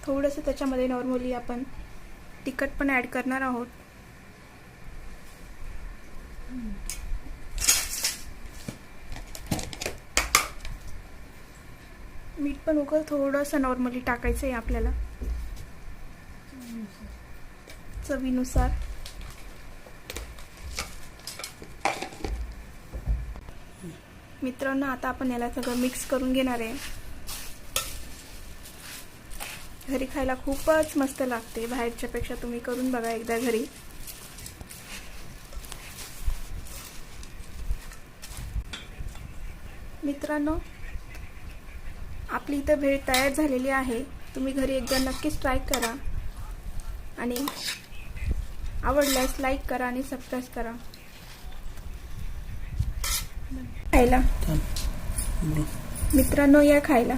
थोडंसं त्याच्यामध्ये नॉर्मली आपण तिखट पण ॲड करणार आहोत. मीठ पण थोडंसं नॉर्मली टाकायचं आहे आपल्याला चवीनुसार. मित्रांनो, आता आपण याला सगळं मिक्स करून घेणार आहे. घरी खायला खूपच मस्त लागते, बाहेरच्या पेक्षा. तुम्ही करून बघा एकदा घरी. मित्रांनो, आपली इथं भेळ तयार झालेली आहे. तुम्ही घरी एकदा नक्कीच ट्राय करा आणि आवडल्यास लाईक करा आणि सबस्क्राईब करा. खायला मित्रांनो, या खायला.